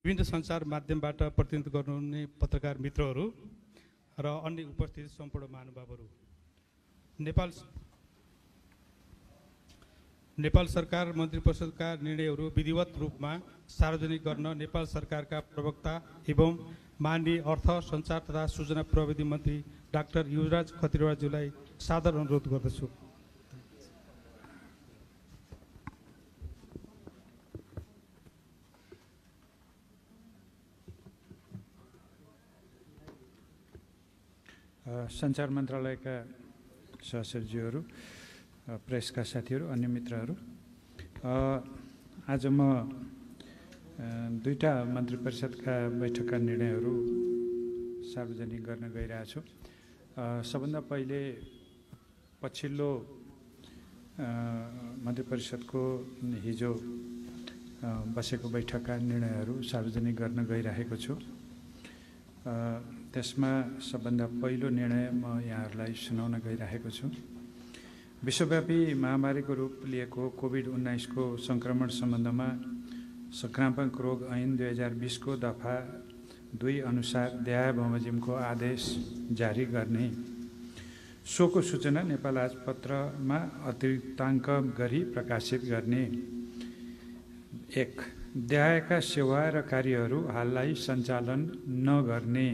विभिन्न सञ्चार माध्यमबाट प्रतिनिधित्व गर्नुहुने पत्रकार मित्रहरू र अन्य उपस्थित सम्पूर्ण महानुभावहरू, नेपाल सरकार मन्त्री परिषदका निर्णयहरू विधिवत रूपमा सार्वजनिक गर्न नेपाल सरकारका प्रवक्ता एवं माननीय अर्थ, सञ्चार तथा सूचना प्रविधि मन्त्री डाक्टर युवराज खतिवड़ाज्यूलाई सादर अनुरोध गर्दछु। सञ्चार मन्त्रालयका सहसचिवहरू, प्रेसका साथीहरू, अन्य मित्रहरू, आज म दुईटा मन्त्री परिषदका बैठकका निर्णयहरू सार्वजनिक गर्न गइरहेछु। सबभन्दा पहिले पछिल्लो मन्त्री परिषदको हिजो बसेको बैठकका निर्णयहरू सार्वजनिक गर्न गइरहेको छु। त्यसमा सबभन्दा पहिलो निर्णय म यहाँहरूलाई सुनाउन गइरहेको छु। विश्वव्यापी महामारीको रूप लिएको कोभिड-19 को सङ्क्रमण सम्बन्धमा संक्रामक रोग ऐन 2020 को दफा 2 अनुसार देहाय बमोजिमको आदेश जारी गर्ने, सोको सूचना नेपाल आजपत्रमा अतिरिक्ताङ्क गरी प्रकाशित गर्ने। 1. देहायका सेवा र कार्यहरू हाललाई सञ्चालन नगर्ने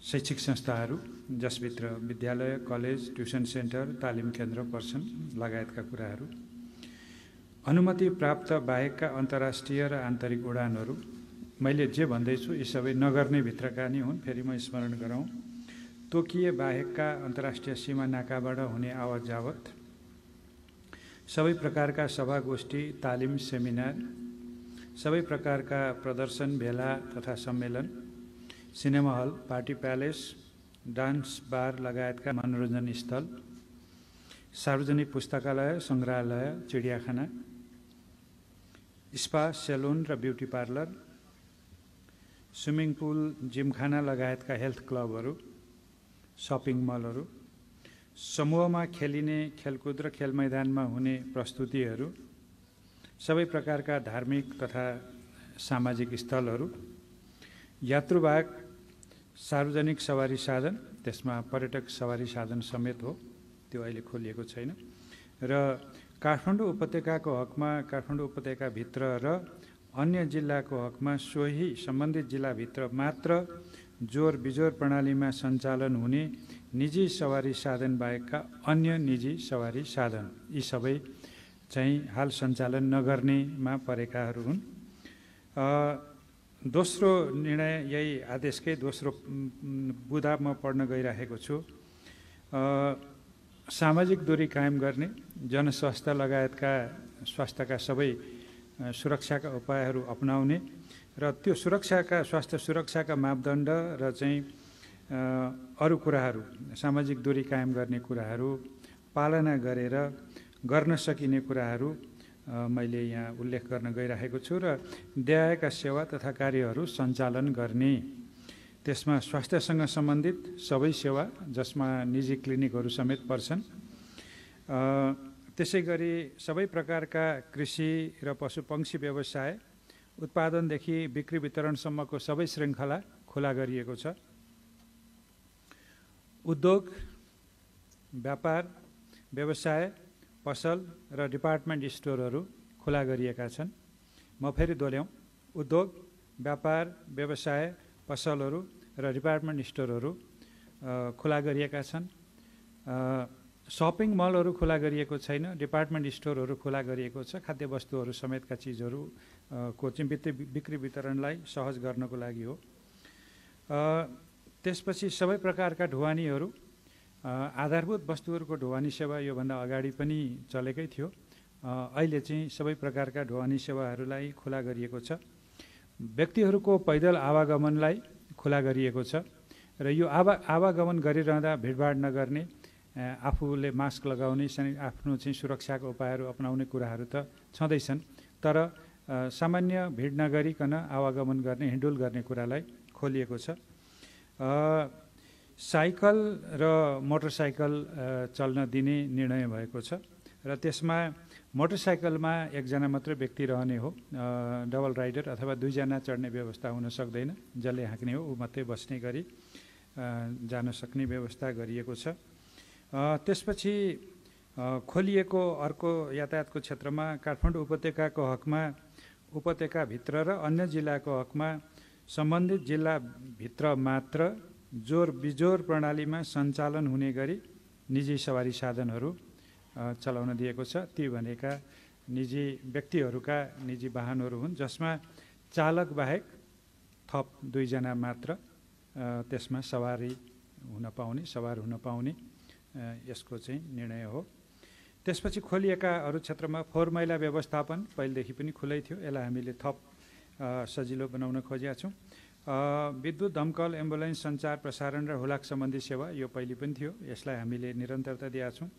शैक्षिक संस्थाहरू जसभित्र विद्यालय, कलेज, ट्युसन सेन्टर, तालिम केन्द्र पर्छन् लगायतका कुराहरू। अनुमति प्राप्त बाहेकका अन्तर्राष्ट्रिय र आन्तरिक उडानहरू, मैले जे भन्दैछु यी सबै नगर्ने भित्रका नै हुन्। फेरि म स्मरण गराउँ, तोकिए बाहेकका अन्तर्राष्ट्रिय सीमा नाकाबाट हुने आवत जावत, सबै प्रकारका सभागोष्ठी, तालिम, सेमिनार, सबै प्रकारका प्रदर्शन, भेला तथा सम्मेलन, cinema hall, party palace, dance bar लगायतका मनोरञ्जन स्थल, सार्वजनिक पुस्तकालय, सङ्ग्रहालय, चिडियाखाना, स्पा, सेलुन र beauty parlour, swimming pool, gymkhana लगायतका हेल्थ क्लबहरू, सपिङ मलहरू, समूहमा खेलिने खेलकुद र खेल मैदानमा हुने प्रस्तुतिहरू, सबै प्रकारका धार्मिक तथा सामाजिक स्थलहरू, यात्रुवाहक सार्वजनिक सवारी साधन, त्यसमा पर्यटक सवारी साधन समेत हो, त्यो अहिले खोलिएको छैन, र काठमाडौँ उपत्यकाको हकमा काठमाडौँ उपत्यकाभित्र र अन्य जिल्लाको हकमा सोही सम्बन्धित जिल्लाभित्र मात्र जोर बिजोर प्रणालीमा सञ्चालन हुने निजी सवारी साधन बाहेकका अन्य निजी सवारी साधन, यी सबै चाहिँ हाल सञ्चालन नगर्नेमा परेकाहरू हुन्। दोस्रो निर्णय यही आदेशकै दोस्रो बुँदा म पढ्न गइरहेको छु। सामाजिक दूरी कायम गर्ने, जनस्वास्थ्य लगायतका स्वास्थ्यका सबै सुरक्षाका उपायहरू अपनाउने र त्यो स्वास्थ्य सुरक्षाका मापदण्ड र चाहिँ अरू कुराहरू, सामाजिक दूरी कायम गर्ने कुराहरू पालना गरेर गर्न सकिने कुराहरू मैले यहाँ उल्लेख गर्न गइरहेको छु। र देहायका सेवा तथा कार्यहरू सञ्चालन गर्ने, त्यसमा स्वास्थ्यसँग सम्बन्धित सबै सेवा जसमा निजी क्लिनिकहरू समेत पर्छन्, त्यसै गरी सबै प्रकारका कृषि र पशुपक्षी व्यवसाय, उत्पादनदेखि बिक्री वितरणसम्मको सबै श्रृङ्खला खुला गरिएको छ। उद्योग, व्यापार, व्यवसाय, पसल र डिपार्टमेन्ट स्टोरहरू खुला गरिएका छन्। म फेरि दोहोऱ्याउँ, उद्योग, व्यापार, व्यवसाय, पसलहरू र डिपार्टमेन्ट स्टोरहरू खुला गरिएका छन्। सपिङ मलहरू खुला गरिएको छैन, डिपार्टमेन्ट स्टोरहरू खुला गरिएको छ। खाद्य वस्तुहरू समेतका चिजहरू को चाहिँ बिक्री वितरणलाई सहज गर्नको लागि हो। त्यसपछि सबै प्रकारका ढुवानीहरू, आधारभूत वस्तुहरूको ढुवानी सेवा योभन्दा अगाडि पनि चलेकै थियो, अहिले चाहिँ सबै प्रकारका ढुवानी सेवाहरूलाई खुला गरिएको छ। व्यक्तिहरूको पैदल आवागमनलाई खुला गरिएको छ र यो आवागमन गरिरहँदा भिडभाड नगर्ने, आफूले मास्क लगाउने, आफ्नो चाहिँ सुरक्षाको उपायहरू अपनाउने कुराहरू त छँदैछन्, तर सामान्य भिड नगरिकन आवागमन गर्ने, हिँडुल गर्ने कुरालाई खोलिएको छ। साइकल र मोटरसाइकल चल्न दिने निर्णय भएको छ र त्यसमा मोटरसाइकलमा एकजना मात्रै व्यक्ति रहने हो, डबल राइडर अथवा 2 जना चढ्ने व्यवस्था हुन सक्दैन। जसले हाँक्ने हो ऊ मात्रै बस्ने गरी जान सक्ने व्यवस्था गरिएको छ। त्यसपछि खोलिएको अर्को यातायातको क्षेत्रमा काठमाडौँ उपत्यकाको हकमा उपत्यकाभित्र र अन्य जिल्लाको हकमा सम्बन्धित जिल्लाभित्र मात्र जोर बिजोर प्रणालीमा सञ्चालन हुने गरी निजी सवारी साधनहरू चलाउन दिएको छ। ती भनेका निजी व्यक्तिहरूका निजी वाहनहरू हुन् जसमा चालक बाहेक थप 2 जना मात्र त्यसमा सवार हुन पाउने यसको चाहिँ निर्णय हो। त्यसपछि खोलिएका अरू क्षेत्रमा फोहोर मैला व्यवस्थापन पहिलेदेखि पनि खुलै थियो, यसलाई हामीले थप सजिलो बनाउन खोजेका छौँ। विद्युत, दमकल, एम्बुलेन्स, सञ्चार, प्रसारण र हुलाक सम्बन्धी सेवा यो पहिले पनि थियो, यसलाई हामीले निरन्तरता दिएका छौँ।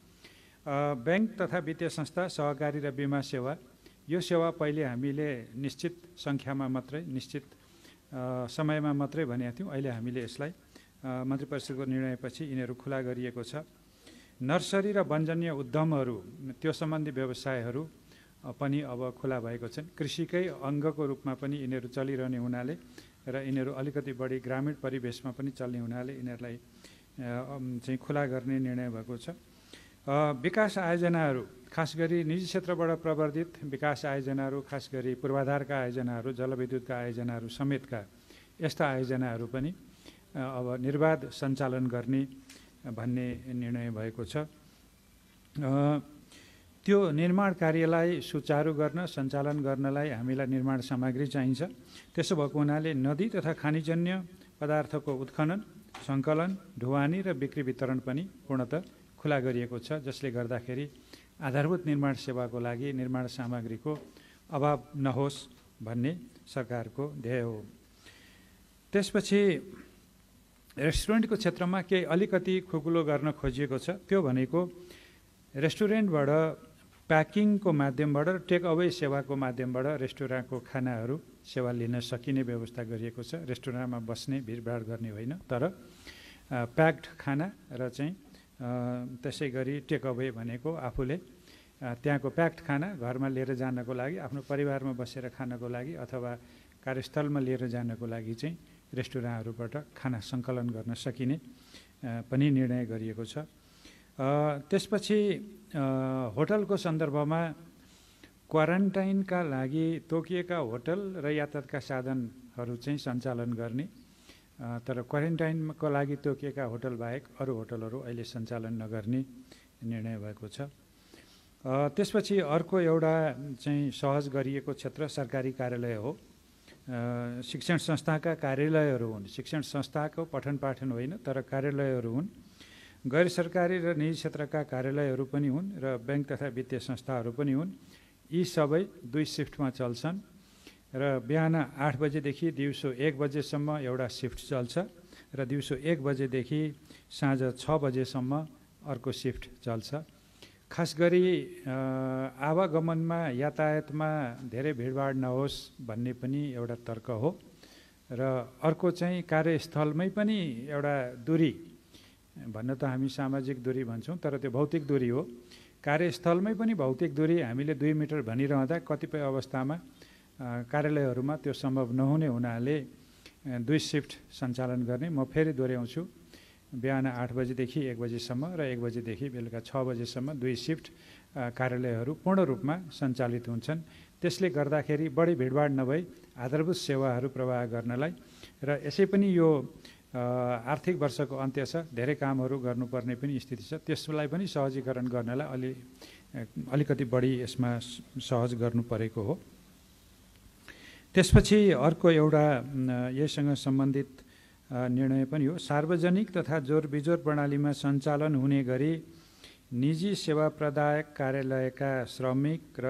ब्याङ्क तथा वित्तीय संस्था, सहकारी र बिमा सेवा, यो सेवा पहिले हामीले निश्चित सङ्ख्यामा मात्रै निश्चित समयमा मात्रै भनेका थियौँ, अहिले हामीले यसलाई मन्त्री परिषदको निर्णयपछि यिनीहरू खुला गरिएको छ। नर्सरी र वनजन्य उद्यमहरू त्यो सम्बन्धी व्यवसायहरू पनि अब खुला भएको छन्। कृषिकै अङ्गको रूपमा पनि यिनीहरू चलिरहने हुनाले र यिनीहरू अलिकति बढी ग्रामीण परिवेशमा पनि चल्ने हुनाले यिनीहरूलाई चाहिँ खुला गर्ने निर्णय भएको छ। विकास आयोजनाहरू, खास गरी निजी क्षेत्रबाट प्रवर्धित विकास आयोजनाहरू, खास गरी पूर्वाधारका आयोजनाहरू, जलविद्युतका आयोजनाहरू समेतका यस्ता आयोजनाहरू पनि अब निर्बाध सञ्चालन गर्ने भन्ने निर्णय भएको छ। त्यो निर्माण कार्यलाई सुचारू गर्न सञ्चालन गर्नलाई हामीलाई निर्माण सामग्री चाहिन्छ। त्यसो भएको हुनाले नदी तथा खानीजन्य पदार्थको उत्खनन, सङ्कलन, ढुवानी र बिक्री वितरण पनि पूर्णतः खुला गरिएको छ, जसले गर्दाखेरि आधारभूत निर्माण सेवाको लागि निर्माण सामग्रीको अभाव नहोस् भन्ने सरकारको ध्येय हो। त्यसपछि रेस्टुरेन्टको क्षेत्रमा केही अलिकति खुकुलो गर्न खोजिएको छ। त्यो भनेको रेस्टुरेन्टबाट प्याकिङको माध्यमबाट र टेक अवे सेवाको माध्यमबाट रेस्टुरेन्टको खानाहरू सेवा लिन सकिने व्यवस्था गरिएको छ। रेस्टुरेन्टमा बस्ने भिडभाड गर्ने होइन, तर प्याक्ड खाना र चाहिँ त्यसै गरी टेक अवे भनेको आफूले त्यहाँको प्याक्ड खाना घरमा लिएर जानको लागि, आफ्नो परिवारमा बसेर खानको लागि अथवा कार्यस्थलमा लिएर जानको लागि चाहिँ रेस्टुरेन्टहरूबाट खाना सङ्कलन गर्न सकिने पनि निर्णय गरिएको छ। त्यसपछि होटलको सन्दर्भमा क्वारेन्टाइनका लागि तोकिएका होटल र यातायातका साधनहरू चाहिँ सञ्चालन गर्ने, तर क्वारेन्टाइनको लागि तोकिएका होटल बाहेक अरू होटलहरू अहिले सञ्चालन नगर्ने निर्णय भएको छ। त्यसपछि अर्को एउटा चाहिँ सहज गरिएको क्षेत्र सरकारी कार्यालय हो। शिक्षण संस्थाका कार्यालयहरू हुन्, शिक्षण संस्थाको पठन पाठन होइन, तर कार्यालयहरू हुन्। गैर सरकारी र निजी क्षेत्रका कार्यालयहरू पनि हुन् र ब्याङ्क तथा वित्तीय संस्थाहरू पनि हुन्। यी सबै 2 सिफ्टमा चल्छन् र बिहान 8 बजेदेखि दिउँसो 1 बजेसम्म एउटा सिफ्ट चल्छ र दिउँसो 1 बजेदेखि साँझ 6 बजेसम्म अर्को सिफ्ट चल्छ। खास गरी आवागमनमा यातायातमा धेरै भिडभाड नहोस् भन्ने पनि एउटा तर्क हो र अर्को चाहिँ कार्यस्थलमै पनि एउटा दूरी, भन्न त हामी सामाजिक दूरी भन्छौँ तर त्यो भौतिक दूरी हो। कार्यस्थलमै पनि भौतिक दूरी हामीले 2 मिटर भनिरहँदा कतिपय अवस्थामा कार्यालयहरूमा त्यो सम्भव नहुने हुनाले 2 सिफ्ट सञ्चालन गर्ने। म फेरि दोहोऱ्याउँछु, बिहान 8 बजेदेखि 1 बजेसम्म र 1 बजेदेखि बेलुका 6 बजेसम्म 2 सिफ्ट कार्यालयहरू पूर्ण रूपमा सञ्चालित हुन्छन्। त्यसले गर्दाखेरि बढी भिडभाड नभई आधारभूत सेवाहरू प्रवाह गर्नलाई र यसै पनि यो आर्थिक वर्षको अन्त्य छ, धेरै कामहरू गर्नुपर्ने पनि स्थिति छ, त्यसलाई पनि सहजीकरण गर्नलाई अलिकति बढी यसमा सहज गर्नु परेको हो। त्यसपछि अर्को एउटा यससँग सम्बन्धित निर्णय पनि हो। सार्वजनिक तथा जोर बिजोर प्रणालीमा सञ्चालन हुने गरी निजी सेवा प्रदायक कार्यालयका श्रमिक र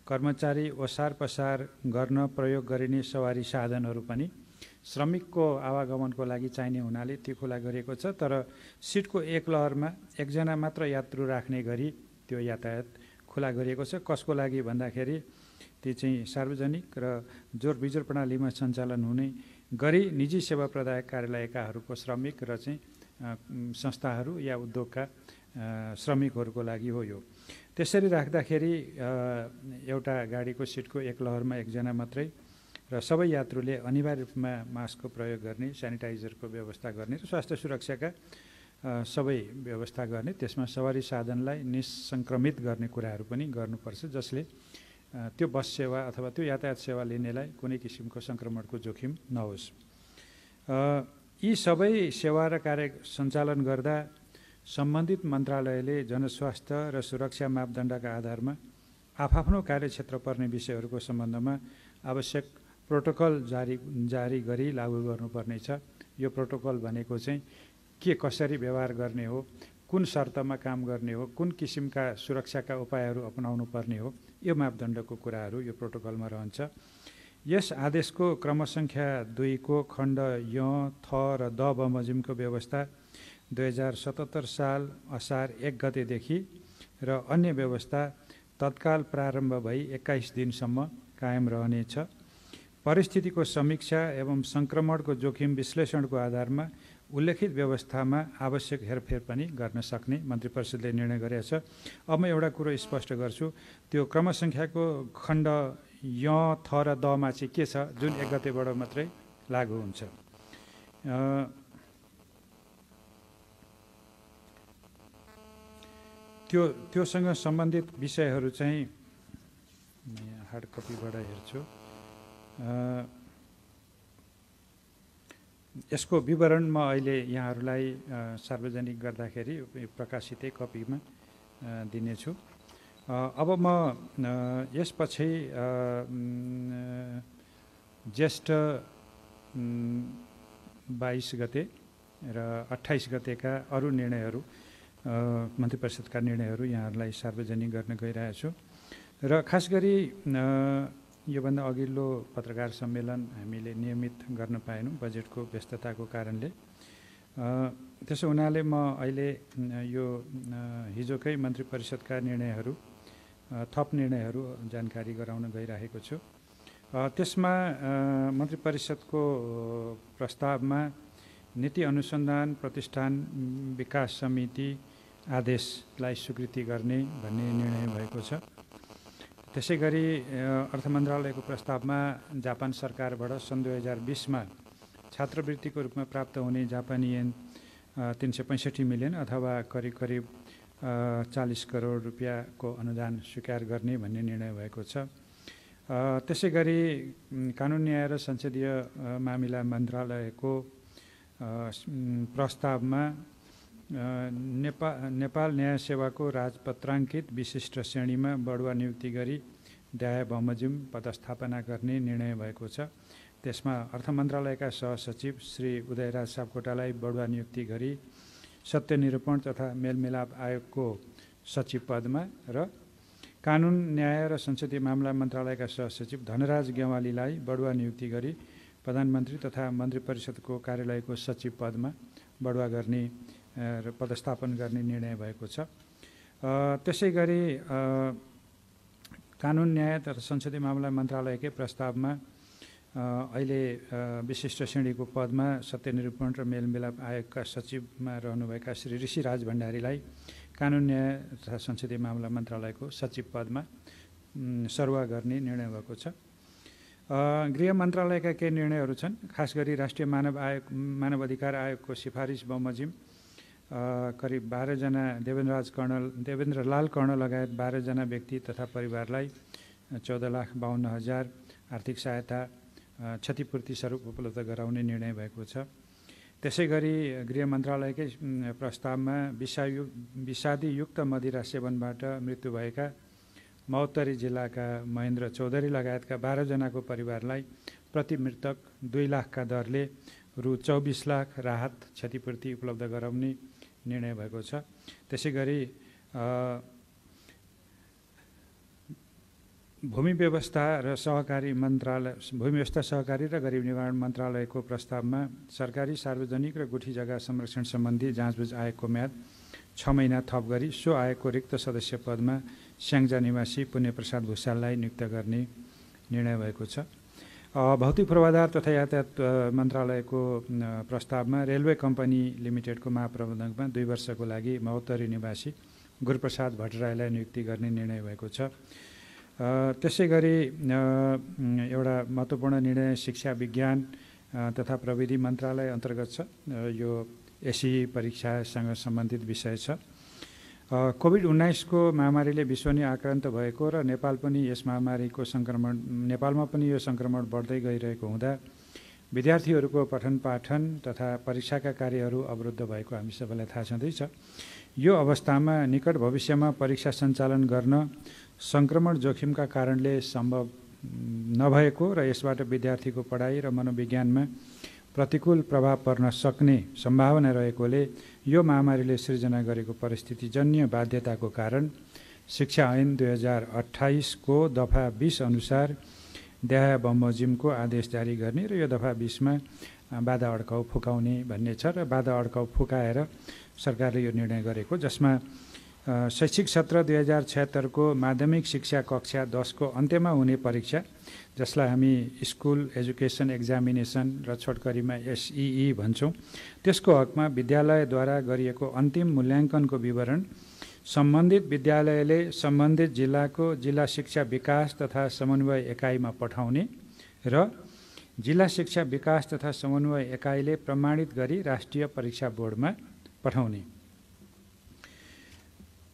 कर्मचारी ओसार पसार गर्न प्रयोग गरिने सवारी साधनहरू पनि श्रमिकको आवागमनको लागि चाहिने हुनाले ती खुला गरिएको छ, तर सिटको एक लहरमा 1 जना मात्र यात्रु राख्ने गरी त्यो यातायात खुला गरिएको छ। कसको लागि भन्दाखेरि ती चाहिँ सार्वजनिक र जोर बिजोर प्रणालीमा सञ्चालन हुने गरी निजी सेवा प्रदायक कार्यालयकाहरूको श्रमिक र चाहिँ संस्थाहरू या उद्योगका श्रमिकहरूको लागि हो यो। त्यसरी राख्दाखेरि एउटा गाडीको सिटको एक लहरमा एकजना मात्रै र सबै यात्रुले अनिवार्य रूपमा मास्कको प्रयोग गर्ने, सेनिटाइजरको व्यवस्था गर्ने र स्वास्थ्य सुरक्षाका सबै व्यवस्था गर्ने, त्यसमा सवारी साधनलाई निसङ्क्रमित गर्ने कुराहरू पनि गर्नुपर्छ, जसले त्यो बस सेवा अथवा त्यो यातायात सेवा लिनेलाई कुनै किसिमको सङ्क्रमणको जोखिम नहोस्। यी सबै सेवा र कार्य सञ्चालन गर्दा सम्बन्धित मन्त्रालयले जनस्वास्थ्य र सुरक्षा मापदण्डका आधारमा आफ्नो कार्यक्षेत्र पर्ने विषयहरूको सम्बन्धमा आवश्यक प्रोटोकल जारी गरी लागू गर्नुपर्नेछ। यो प्रोटोकल भनेको चाहिँ के कसरी व्यवहार गर्ने हो, कुन शर्तमा काम गर्ने हो, कुन किसिमका सुरक्षाका उपायहरू अपनाउनु पर्ने हो, यो मापदण्डको कुराहरू यो प्रोटोकलमा रहन्छ। यस आदेशको क्रमसङ्ख्या 2 को खण्ड य, थ र द बमोजिमको व्यवस्था 2077 साल असार 1 गतेदेखि र अन्य व्यवस्था तत्काल प्रारम्भ भई 21 दिनसम्म कायम रहनेछ। परिस्थितिको समीक्षा एवं सङ्क्रमणको जोखिम विश्लेषणको आधारमा उल्लेखित व्यवस्थामा आवश्यक हेरफेर पनि गर्न सक्ने मन्त्री परिषदले निर्णय गरेको छ। अब म एउटा कुरो स्पष्ट गर्छु, त्यो क्रमसङ्ख्याको खण्ड य, थ र दमा चाहिँ के छ, जुन 1 गतेबाट मात्रै लागू हुन्छ। त्योसँग सम्बन्धित विषयहरू चाहिँ म यहाँ हार्ड कपीबाट हेर्छु। यसको विवरण म अहिले यहाँहरूलाई सार्वजनिक गर्दाखेरि प्रकाशितै कपीमा दिनेछु। अब म यसपछि ज्येष्ठ 22 गते र 28 गतेका अरू निर्णयहरू, मन्त्री परिषदका निर्णयहरू यहाँहरूलाई सार्वजनिक गर्न गइरहेको छु। र खास गरी योभन्दा अघिल्लो पत्रकार सम्मेलन हामीले नियमित गर्न पाएनौँ बजेटको व्यस्तताको कारणले। त्यसो हुनाले म अहिले यो हिजोकै मन्त्री परिषदका निर्णयहरू, थप निर्णयहरू जानकारी गराउन गइरहेको छु। त्यसमा मन्त्री परिषदको प्रस्तावमा नीति अनुसन्धान प्रतिष्ठान विकास समिति आदेशलाई स्वीकृति गर्ने भन्ने निर्णय भएको छ। त्यसै गरी अर्थ मन्त्रालयको प्रस्तावमा जापान सरकारबाट सन् 2020मा छात्रवृत्तिको रूपमा प्राप्त हुने जापानी येन 365 मिलियन अथवा करिब 40 करोड रुपियाँको अनुदान स्वीकार गर्ने भन्ने निर्णय भएको छ। त्यसै गरी कानुन न्याय र संसदीय मामिला मन्त्रालयको प्रस्तावमा नेपाल न्याय सेवाको राजपत्राङ्कित विशिष्ट श्रेणीमा बढुवा नियुक्ति गरी दाय बमोजिम पदस्थापना गर्ने निर्णय भएको छ। त्यसमा अर्थ मन्त्रालयका सहसचिव श्री उदयराज सापकोटालाई बढुवा नियुक्ति गरी सत्यनिरूपण तथा मेलमिलाप आयोगको सचिव पदमा र कानुन न्याय र संसदीय मामला मन्त्रालयका सहसचिव धनराज गेवालीलाई बढुवा नियुक्ति गरी प्रधानमन्त्री तथा मन्त्री परिषदको कार्यालयको सचिव पदमा बढुवा गर्ने र पदस्थापन गर्ने निर्णय भएको छ। त्यसै गरी कानुन न्याय तथा संसदीय मामला मन्त्रालयकै प्रस्तावमा अहिले विशिष्ट श्रेणीको पदमा सत्यनिरूपण र मेलमिलाप आयोगका सचिवमा रहनुभएका श्री ऋषिराज भण्डारीलाई कानुन न्याय तथा संसदीय मामला मन्त्रालयको सचिव पदमा सरुवा गर्ने निर्णय भएको छ। गृह मन्त्रालयका केही निर्णयहरू छन्। खास गरी राष्ट्रिय मानव अधिकार आयोगको सिफारिस बमोजिम करिब 12 जना देवेन्द्र लाल कर्ण लगायत 12 जना व्यक्ति तथा परिवारलाई 14,52,000 आर्थिक सहायता क्षतिपूर्ति स्वरूप उपलब्ध गराउने निर्णय भएको छ। त्यसै गरी गृह मन्त्रालयकै प्रस्तावमा विषादीयुक्त मदिरा सेवनबाट मृत्यु भएका महोत्तरी जिल्लाका महेन्द्र चौधरी लगायतका 12 जनाको परिवारलाई प्रति मृतक 2 लाखका दरले रु 24 लाख राहत क्षतिपूर्ति उपलब्ध गराउने निर्णय भएको छ। त्यसै गरी भूमि व्यवस्था सहकारी र गरिब निर्माण मन्त्रालयको प्रस्तावमा सरकारी सार्वजनिक र गुठी जग्गा संरक्षण सम्बन्धी जाँचबुझ आयोगको म्याद 6 महिना थप गरी सो आयोगको रिक्त सदस्य पदमा स्याङ्जा निवासी पुण्यप्रसाद भुषाललाई नियुक्त गर्ने निर्णय भएको छ। भौतिक पूर्वाधार तथा यातायात मन्त्रालयको प्रस्तावमा रेलवे कम्पनी लिमिटेडको महाप्रबन्धकमा 2 वर्षको लागि महोत्तरी निवासी गुरुप्रसाद भट्टराईलाई नियुक्ति गर्ने निर्णय भएको छ। त्यसै गरी एउटा महत्त्वपूर्ण निर्णय शिक्षा विज्ञान तथा प्रविधि मन्त्रालय अन्तर्गत छ। यो एसई परीक्षासँग सम्बन्धित विषय छ। कोभिड-19 को महामारीले विश्व नै आक्रान्त भएको र नेपालमा पनि यो सङ्क्रमण बढ्दै गइरहेको हुँदा विद्यार्थीहरूको पठन पाठन तथा परीक्षाका कार्यहरू अवरुद्ध भएको हामी सबैलाई थाहा छँदैछ। यो अवस्थामा निकट भविष्यमा परीक्षा सञ्चालन गर्न सङ्क्रमण जोखिमका कारणले सम्भव नभएको र यसबाट विद्यार्थीको पढाइ र मनोविज्ञानमा प्रतिकूल प्रभाव पर्न सक्ने सम्भावना रहेकोले यो महामारीले सृजना गरेको परिस्थितिजन्य बाध्यताको कारण शिक्षा ऐन 2028 को दफा 20 अनुसार देहाय बमोजिमको आदेश जारी गर्ने र यो दफा 20 मा बाधा अड्काउ फुकाउने भन्ने छ र बाधा अड्काउ फुकाएर सरकारले यो निर्णय गरेको, जसमा शैक्षिक सत्र 2076 को माध्यमिक शिक्षा कक्षा 10 को अन्त्यमा हुने परीक्षा, जसलाई हामी स्कुल एजुकेसन एक्जामिनेसन र छोटकरीमा SEE भन्छौँ, त्यसको हकमा विद्यालयद्वारा गरिएको अन्तिम मूल्याङ्कनको विवरण सम्बन्धित विद्यालयले सम्बन्धित जिल्लाको जिल्ला शिक्षा विकास तथा समन्वय एकाइमा पठाउने र जिल्ला शिक्षा विकास तथा समन्वय एकाइले प्रमाणित गरी राष्ट्रिय परीक्षा बोर्डमा पठाउने।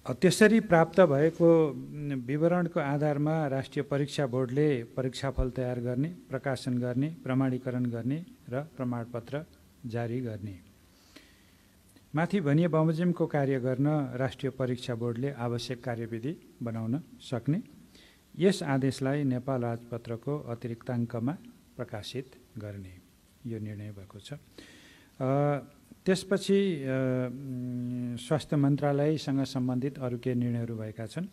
त्यसरी प्राप्त भएको विवरणको आधारमा राष्ट्रिय परीक्षा बोर्डले परीक्षाफल तयार गर्ने, प्रकाशन गर्ने, प्रमाणीकरण गर्ने र प्रमाणपत्र जारी गर्ने। माथि भनिए बमोजिमको कार्य गर्न राष्ट्रिय परीक्षा बोर्डले आवश्यक कार्यविधि बनाउन सक्ने। यस आदेशलाई नेपाल राजपत्रको अतिरिक्ताङ्कमा प्रकाशित गर्ने यो निर्णय भएको छ। त्यसपछि स्वास्थ्य मन्त्रालयसँग सम्बन्धित अरू केही निर्णयहरू भएका छन्।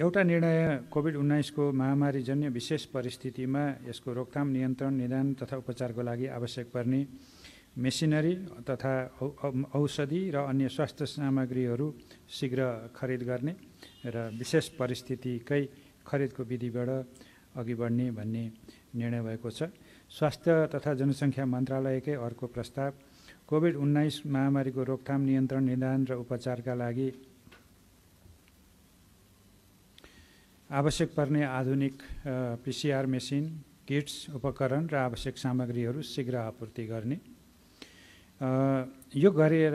एउटा निर्णय कोभिड-19 को महामारीजन्य विशेष परिस्थितिमा यसको रोकथाम, नियन्त्रण, निदान तथा उपचारको लागि आवश्यक पर्ने मेसिनरी तथा औषधि र अन्य स्वास्थ्य सामग्रीहरू शीघ्र खरिद गर्ने र विशेष परिस्थितिकै खरिदको विधिबाट अघि बढ्ने भन्ने निर्णय भएको छ। स्वास्थ्य तथा जनसङ्ख्या मन्त्रालयकै अर्को प्रस्ताव कोभिड-19 महामारीको रोकथाम, नियन्त्रण, निदान र उपचारका लागि आवश्यक पर्ने आधुनिक PCR मेसिन, किट्स, उपकरण र आवश्यक सामग्रीहरू शीघ्र आपूर्ति गर्ने। यो गरेर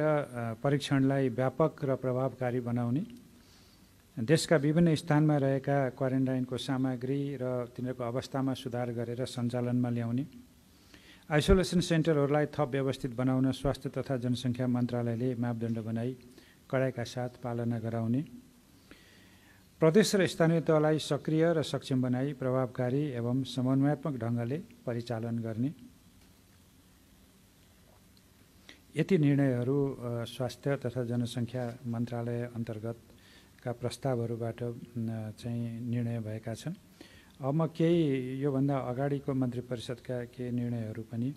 परीक्षणलाई व्यापक र प्रभावकारी बनाउने, देशका विभिन्न स्थानमा रहेका क्वारेन्टाइनको सामग्री र तिनीहरूको अवस्थामा सुधार गरेर सञ्चालनमा ल्याउने, आइसोलेसन सेन्टरहरूलाई थप व्यवस्थित बनाउन स्वास्थ्य तथा जनसङ्ख्या मन्त्रालयले मापदण्ड बनाई कडाइका साथ पालना गराउने, प्रदेश र स्थानीय तहलाई सक्रिय र सक्षम बनाई प्रभावकारी एवं समन्वयात्मक ढङ्गले परिचालन गर्ने। यति निर्णयहरू स्वास्थ्य तथा जनसङ्ख्या मन्त्रालय अन्तर्गतका प्रस्तावहरूबाट चाहिँ निर्णय भएका छन्। अब म केही योभन्दा अगाडिको मन्त्री परिषदका केही निर्णयहरू पनि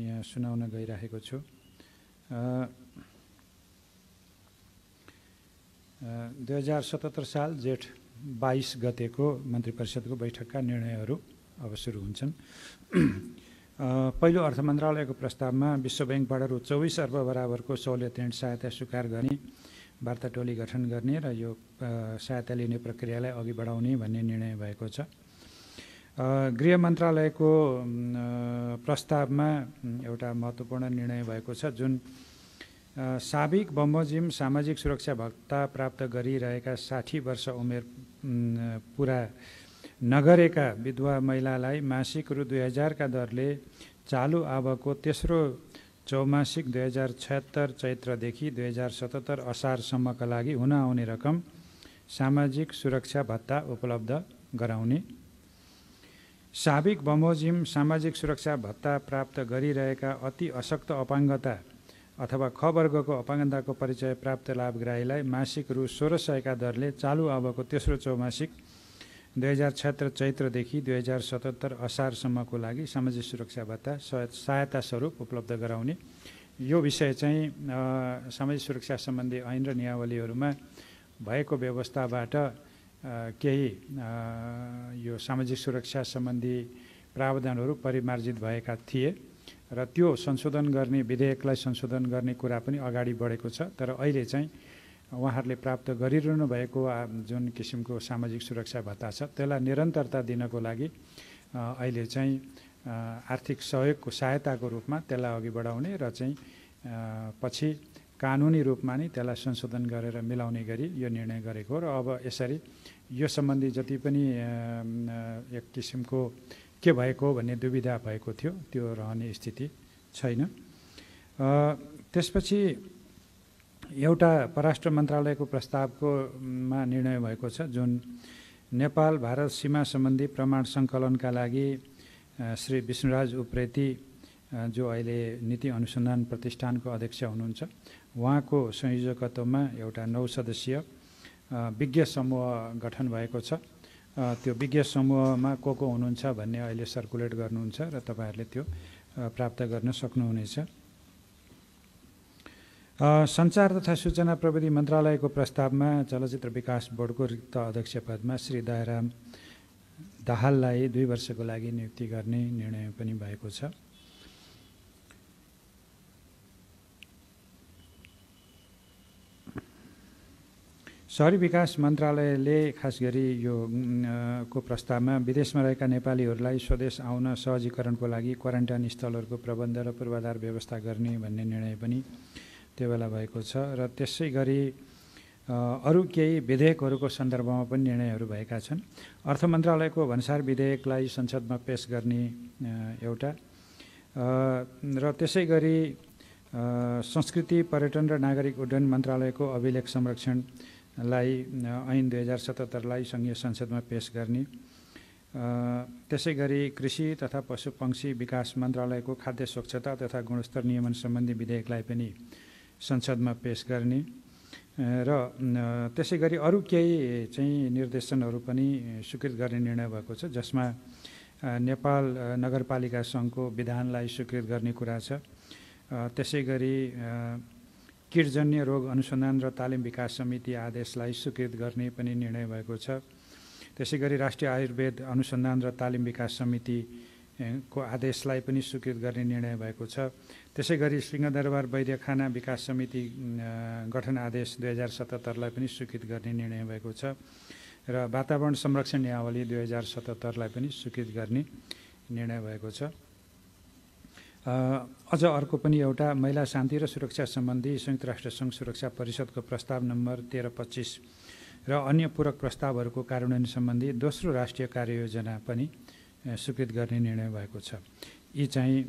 यहाँ सुनाउन गइरहेको छु। 2077 साल जेठ 22 गतेको मन्त्री परिषदको बैठकका निर्णयहरू अब सुरु हुन्छन्। पहिलो अर्थ मन्त्रालयको प्रस्तावमा विश्व ब्याङ्कबाट रु 24 अर्ब बराबरको सहुलियत ऋण सहायता स्वीकार गर्ने, वार्ता टोली गठन गर्ने र यो सहायता लिने प्रक्रियालाई अघि बढाउने भन्ने निर्णय भएको छ। गृह मन्त्रालयको प्रस्तावमा एउटा महत्त्वपूर्ण निर्णय भएको छ, जुन साबिक बमोजिम सामाजिक सुरक्षा भत्ता प्राप्त गरिरहेका 60 वर्ष उमेर पुरा नगरेका विधवा महिलालाई मासिक रु 2000 का दरले चालु आवको तेस्रो चौमासिक 2076 चैत्रदेखि 2077 असारसम्मका लागि हुन आउने रकम सामाजिक सुरक्षा भत्ता उपलब्ध गराउने, साबिक बमोजिम सामाजिक सुरक्षा भत्ता प्राप्त गरिरहेका अति अशक्त अपाङ्गता अथवा ख वर्गको अपाङ्गताको परिचय प्राप्त लाभग्राहीलाई मासिक रु 1600 का दरले चालु आवको तेस्रो चौमासिक 2076 चैत्रदेखि 2077 असारसम्मको लागि सामाजिक सुरक्षा भत्ता सहायता स्वरूप उपलब्ध गराउने। यो विषय चाहिँ सामाजिक सुरक्षा सम्बन्धी ऐन र नियमावलीहरूमा भएको व्यवस्थाबाट केही यो सामाजिक सुरक्षा सम्बन्धी प्रावधानहरू परिमार्जित भएका थिए र त्यो संशोधन गर्ने विधेयकलाई संशोधन गर्ने कुरा पनि अगाडि बढेको छ। तर अहिले चाहिँ उहाँहरूले प्राप्त गरिरहनु भएको जुन किसिमको सामाजिक सुरक्षा भत्ता छ त्यसलाई निरन्तरता दिनको लागि अहिले चाहिँ आर्थिक सहयोगको सहायताको रूपमा त्यसलाई अघि बढाउने र चाहिँ पछि कानुनी रूपमा नै त्यसलाई संशोधन गरेर मिलाउने गरी यो निर्णय गरेको हो। र अब यसरी यो सम्बन्धी जति पनि एक किसिमको के भएको भन्ने दुविधा भएको थियो त्यो रहने स्थिति छैन। त्यसपछि एउटा परराष्ट्र मन्त्रालयको प्रस्तावकोमा निर्णय भएको छ जुन नेपाल भारत सीमा सम्बन्धी प्रमाण सङ्कलनका लागि श्री विष्णुराज उप्रेती जो अहिले नीति अनुसन्धान प्रतिष्ठानको अध्यक्ष हुनुहुन्छ उहाँको संयोजकत्वमा एउटा 9 सदस्यीय विज्ञ समूह गठन भएको छ। त्यो विज्ञ समूहमा को हुनुहुन्छ भन्ने अहिले सर्कुलेट गर्नुहुन्छ र तपाईँहरूले त्यो प्राप्त गर्न सक्नुहुनेछ। सञ्चार तथा सूचना प्रविधि मन्त्रालयको प्रस्तावमा चलचित्र विकास बोर्डको रिक्त अध्यक्ष पदमा श्री दयाराम दाहाललाई 2 वर्षको लागि नियुक्ति गर्ने निर्णय पनि भएको छ। शहरी विकास मन्त्रालयले खास गरी यो को प्रस्तावमा विदेशमा रहेका नेपालीहरूलाई स्वदेश आउन सहजीकरणको लागि क्वारेन्टाइन स्थलहरूको प्रबन्ध र पूर्वाधार व्यवस्था गर्ने भन्ने निर्णय पनि त्यो बेला भएको छ। र त्यसै गरी अरू केही विधेयकहरूको सन्दर्भमा पनि निर्णयहरू भएका छन्। अर्थ मन्त्रालयको भन्सार विधेयकलाई संसदमा पेश गर्ने एउटा र त्यसै गरी संस्कृति पर्यटन र नागरिक उड्डयन मन्त्रालयको अभिलेख संरक्षणलाई ऐन 2077लाई सङ्घीय संसदमा पेश गर्ने। त्यसै गरी कृषि तथा पशुपक्षी विकास मन्त्रालयको खाद्य स्वच्छता तथा गुणस्तर नियमन सम्बन्धी विधेयकलाई पनि संसदमा पेश गर्ने र त्यसै गरी अरू केही चाहिँ निर्देशनहरू पनि स्वीकृत गर्ने निर्णय भएको छ जसमा नेपाल नगरपालिका सङ्घको विधानलाई स्वीकृत गर्ने कुरा छ। त्यसै गरी कीटजन्य रोग अनुसन्धान र तालिम विकास समिति आदेशलाई स्वीकृत गर्ने पनि निर्णय भएको छ। त्यसै गरी राष्ट्रिय आयुर्वेद अनुसन्धान र तालिम विकास समितिको आदेशलाई पनि स्वीकृत गर्ने निर्णय भएको छ। त्यसै गरी सिंहदरबार वैद्यखाना विकास समिति गठन आदेश 2077लाई पनि स्वीकृत गर्ने निर्णय भएको छ र वातावरण संरक्षण नियावली 2077लाई पनि स्वीकृत गर्ने निर्णय भएको छ। अझ अर्को पनि एउटा महिला शान्ति र सुरक्षा सम्बन्धी संयुक्त राष्ट्र सङ्घ सुरक्षा परिषदको प्रस्ताव नम्बर 1325 र अन्य पूरक प्रस्तावहरूको कार्यान्वयन सम्बन्धी दोस्रो राष्ट्रिय कार्ययोजना पनि स्वीकृत गर्ने निर्णय भएको छ। यी चाहिँ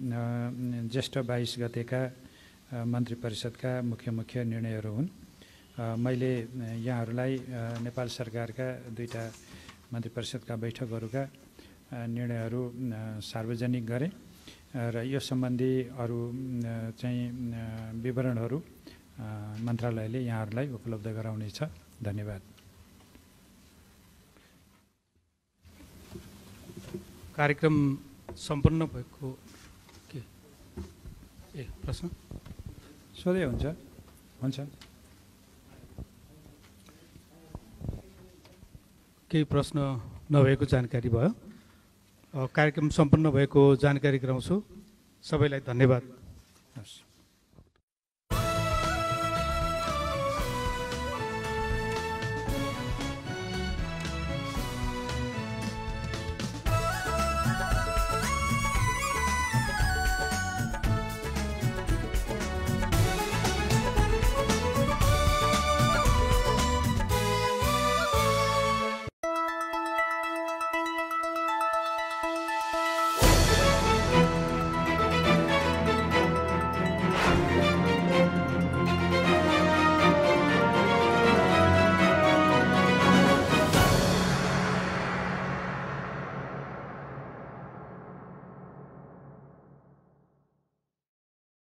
ज्येष्ठ 22 गतेका मन्त्री परिषदका मुख्य निर्णयहरू हुन्। मैले यहाँहरूलाई नेपाल सरकारका 2टा मन्त्री परिषदका बैठकहरूका निर्णयहरू सार्वजनिक गरेँ र यो सम्बन्धी अरू चाहिँ विवरणहरू मन्त्रालयले यहाँहरूलाई उपलब्ध गराउनेछ। धन्यवाद। कार्यक्रम सम्पन्न भएको के प्रश्न सोधे हुन्छ केही प्रश्न नभएको जानकारी भयो। कार्यक्रम सम्पन्न भएको जानकारी गराउँछु। सबैलाई धन्यवाद।